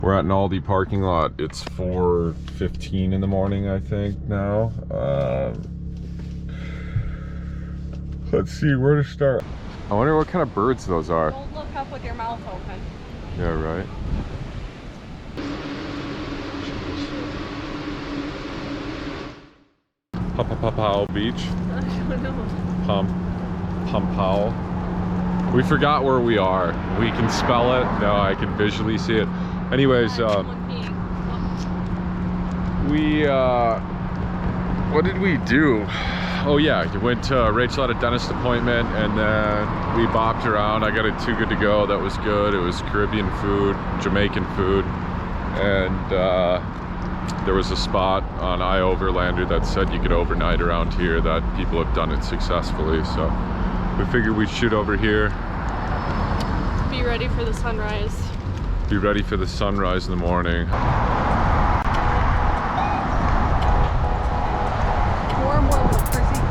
We're at an Aldi parking lot. It's 4:15 in the morning, I think, now. Let's see where to start. I wonder what kind of birds those are. Don't look up with your mouth open. Yeah, right. Pompano Beach. I don't know. Pompano. We forgot where we are. We can spell it. No, I can visually see it. Anyways, what did we do? Oh yeah, we went to Rachel had a dentist appointment, and then we bopped around. I got a Too Good To Go. That was good. It was Caribbean food, Jamaican food, and there was a spot on iOverlander that said you could overnight around here, that people have done it successfully. So we figured we'd shoot over here. Be ready for the sunrise. Be ready for the sunrise in the morning. Warm weather, Chrissy.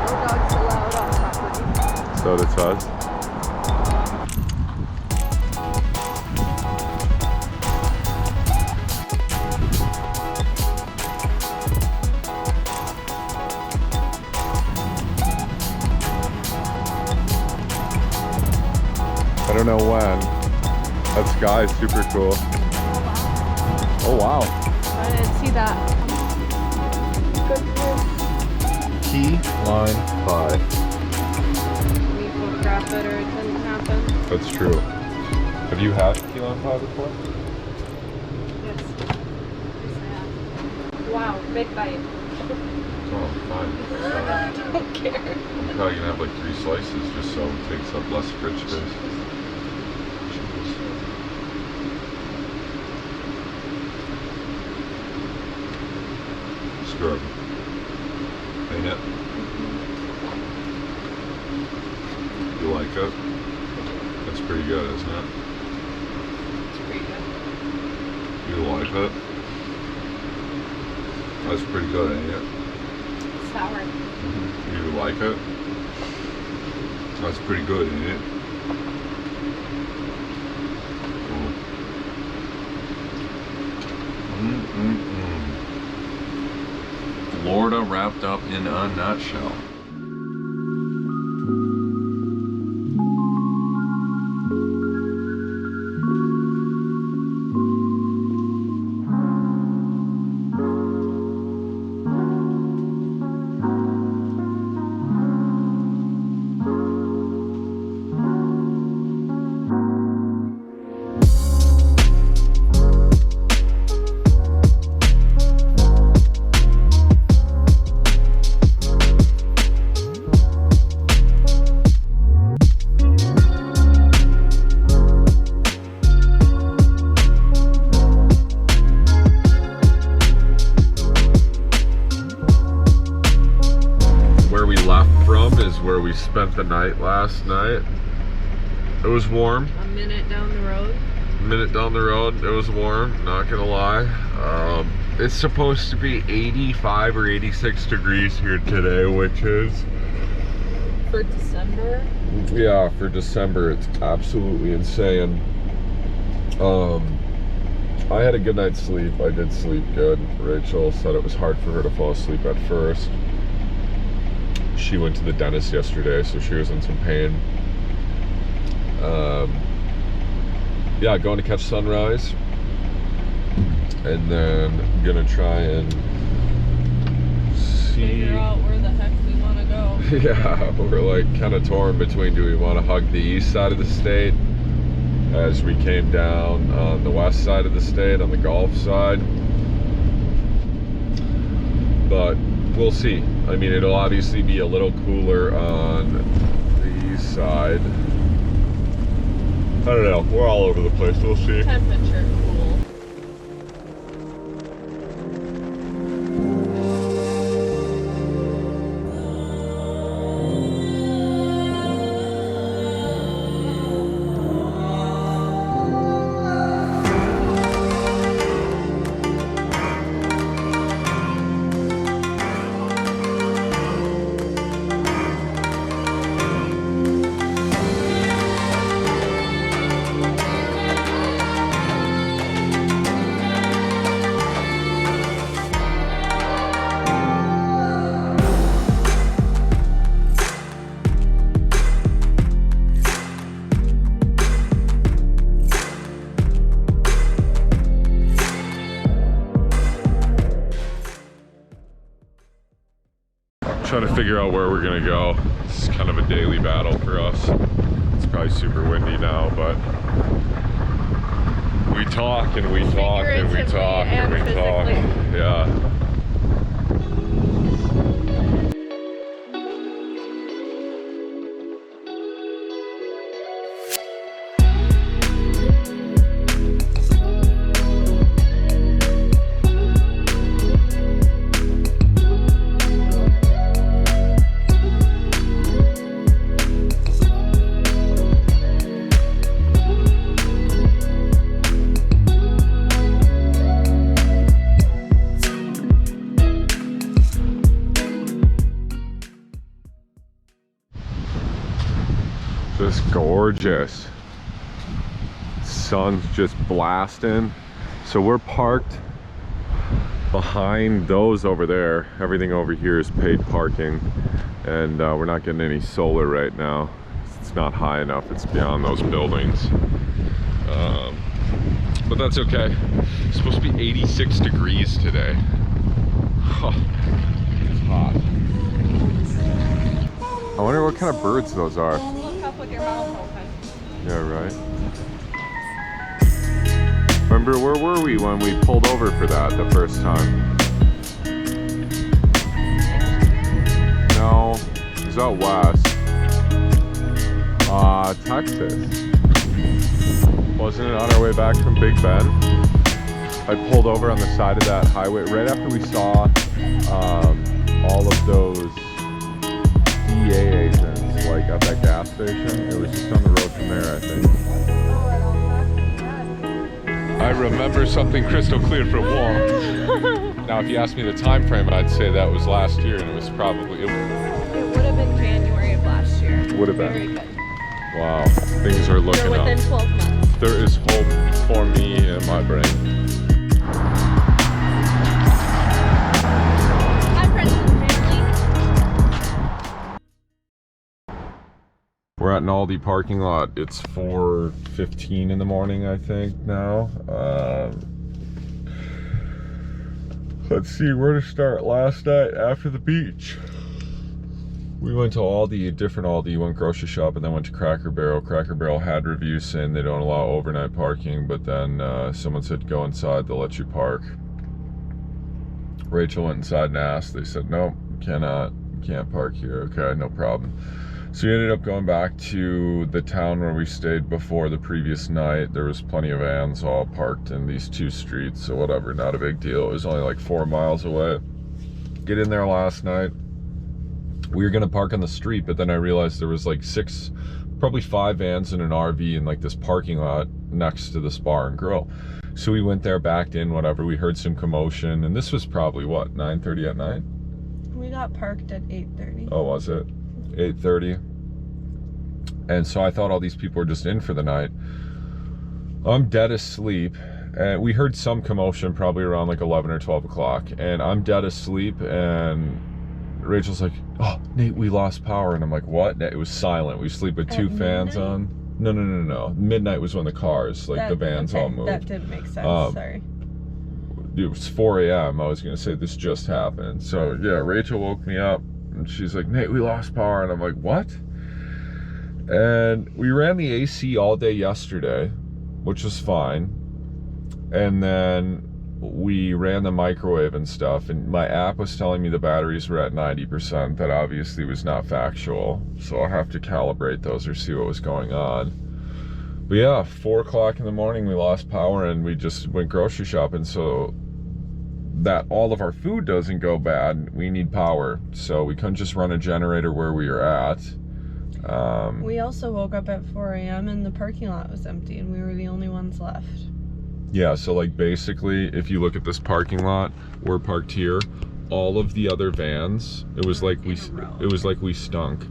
No dogs allowed on property. So it says. I don't know when. That sky is super cool. Oh wow. I didn't see that. Good food. Key line 5. We photograph it or it didn't happen. That's true. Have you had key line 5 before? Yes. Wow, big bite. Oh, fine. I don't care. I'm probably gonna have like 3 slices just so it takes up less fridge space. Good. Ain't it? You like it? That's pretty good, isn't it? It's pretty good. You like it? That's pretty good, ain't it? Sour. You like it? That's pretty good, ain't it? Florida wrapped up in a nutshell. Where we spent the night last night. It was warm. A minute down the road. It was warm, not gonna lie. It's supposed to be 85 or 86 degrees here today, which is... For December? Yeah, for December, it's absolutely insane. I had a good night's sleep. I did sleep good. Rachel said it was hard for her to fall asleep at first. She went to the dentist yesterday, so she was in some pain. Yeah, going to catch sunrise, and then I'm gonna try and see. Figure out where the heck we want to go. Yeah, we're like kind of torn between, do we want to hug the east side of the state as we came down on the west side of the state, on the Gulf side, but we'll see. I mean, it'll obviously be a little cooler on the east side. I don't know. We're all over the place. We'll see. Temperature cool. Trying to figure out where we're gonna go. It's kind of a daily battle for us. It's probably super windy now, but we talk and we talk and we talk and we talk. Yeah. Just gorgeous. Sun's just blasting. So we're parked behind those over there. Everything over here is paid parking, and we're not getting any solar right now. It's not high enough. It's beyond those buildings. But that's okay. It's supposed to be 86 degrees today. Huh. It's hot. I wonder what kind of birds those are. With your mouth open. Yeah, right. Remember, where were we when we pulled over for that the first time? No, it was out west. Texas. Wasn't it on our way back from Big Ben? I pulled over on the side of that highway right after we saw all of those DA agents. Like at that gas station. It was just on the road from there, I think. I remember something crystal clear for once. Now, if you asked me the time frame, I'd say that was last year, and it was probably... It would have been January of last year. Would have been. Very good. Wow, things are looking up. Within 12 months. There is hope for me in my brain. We're at an Aldi parking lot. It's 4:15 in the morning, I think, now. Let's see where to start. Last night after the beach, we went to Aldi, a different Aldi, went grocery shop, and then went to Cracker Barrel. Cracker Barrel had reviews saying they don't allow overnight parking, but then someone said go inside, they'll let you park. Rachel went inside and asked. They said, no, you can't park here. Okay, no problem. So we ended up going back to the town where we stayed before the previous night. There was plenty of vans all parked in these two streets, so whatever, not a big deal. It was only like 4 miles away. Get in there last night. We were gonna park on the street, but then I realized there was like probably 5 vans and an RV in like this parking lot next to this bar and grill. So we went there, backed in, whatever. We heard some commotion, and this was probably what, 9:30 at night? We got parked at 8:30. Oh, was it? 8:30. And so I thought all these people were just in for the night. I'm dead asleep, and we heard some commotion probably around like 11 or 12 o'clock, and I'm dead asleep, and Rachel's like, oh, Nate, we lost power. And I'm like, what? It was silent. We sleep with 2 fans on. No. Midnight was when the cars, like the vans all moved. That didn't make sense, sorry. It was 4 a.m. I was gonna say this just happened. So yeah, Rachel woke me up and she's like, Nate, we lost power. And I'm like, what? And we ran the AC all day yesterday, which was fine. And then we ran the microwave and stuff, and my app was telling me the batteries were at 90%. That obviously was not factual, so I'll have to calibrate those or see what was going on. But yeah, 4 o'clock in the morning we lost power, and we just went grocery shopping, so that all of our food doesn't go bad, we need power. So we couldn't just run a generator where we were at. We also woke up at 4 a.m. and the parking lot was empty, and we were the only ones left. Yeah, so like basically, if you look at this parking lot, we're parked here. All of the other vans, it was like we stunk,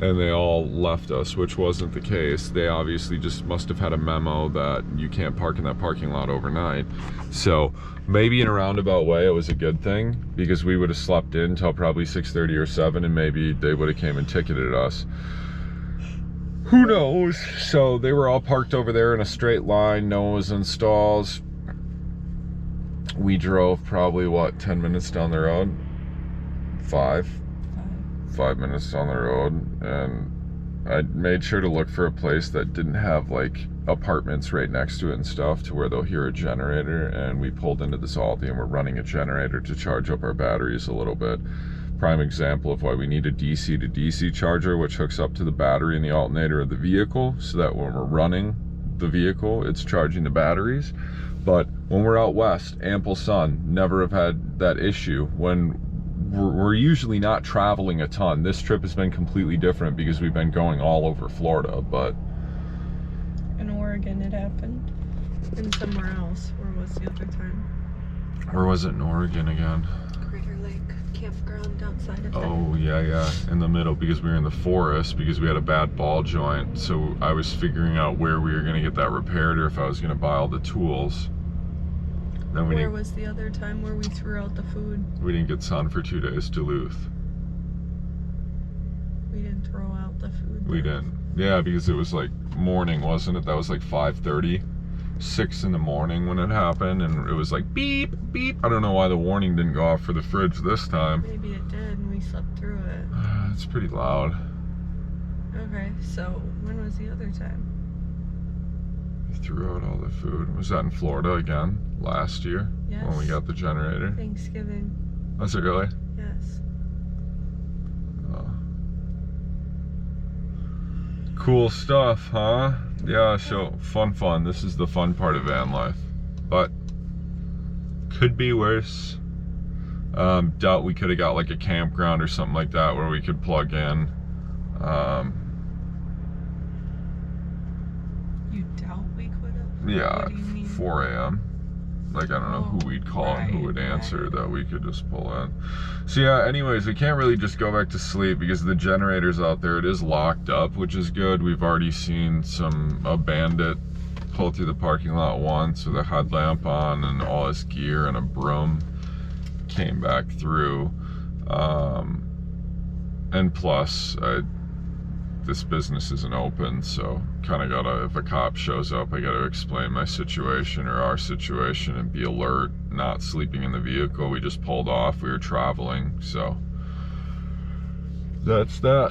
and they all left us, which wasn't the case. They obviously just must have had a memo that you can't park in that parking lot overnight. So maybe in a roundabout way, it was a good thing, because we would have slept in till probably 6:30 or 7, and maybe they would have came and ticketed us. Who knows? So they were all parked over there in a straight line. No one was in stalls. We drove probably, what, 10 minutes down the road? 5? 5 minutes down the road, and I made sure to look for a place that didn't have like apartments right next to it and stuff, to where they'll hear a generator. And we pulled into this Aldi and we're running a generator to charge up our batteries a little bit. Prime example of why we need a DC to DC charger, which hooks up to the battery in the alternator of the vehicle, so that when we're running the vehicle, it's charging the batteries. But when we're out west, ample sun, never have had that issue. When we're usually not traveling a ton. This trip has been completely different because we've been going all over Florida, but in Oregon it happened. And somewhere else. Where was the other time? Where was it in Oregon again? Crater Lake campground outside of Oh, yeah, in the middle, because we were in the forest because we had a bad ball joint. So I was figuring out where we were going to get that repaired, or if I was going to buy all the tools. Then where was the other time where we threw out the food? We didn't get sun for 2 days, Duluth. We didn't throw out the food. We didn't. Yeah, because it was like morning, wasn't it? That was like 5:30, 6 in the morning when it happened, and it was like beep, beep. I don't know why the warning didn't go off for the fridge this time. Maybe it did and we slept through it. It's pretty loud. Okay, so when was the other time? We threw out all the food. Was that in Florida again? Last year? Yes. When we got the generator? Thanksgiving. Was it really? Yes. Oh. Cool stuff, huh? Yeah, so fun. This is the fun part of van life. But could be worse. Doubt we could have got like a campground or something like that where we could plug in. You doubt we could have? Yeah, What do you mean? 4 a.m. Like, I don't know who we'd call and who would answer, right. that we could just pull in. So yeah, anyways, we can't really just go back to sleep because the generator's out there. It is locked up, which is good. We've already seen a bandit pull through the parking lot once with a headlamp on and all his gear and a broom. Came back through. And plus, this business isn't open, so kind of gotta, if a cop shows up, I gotta explain my situation or our situation and be alert, not sleeping in the vehicle. We just pulled off, we were traveling, so that's that.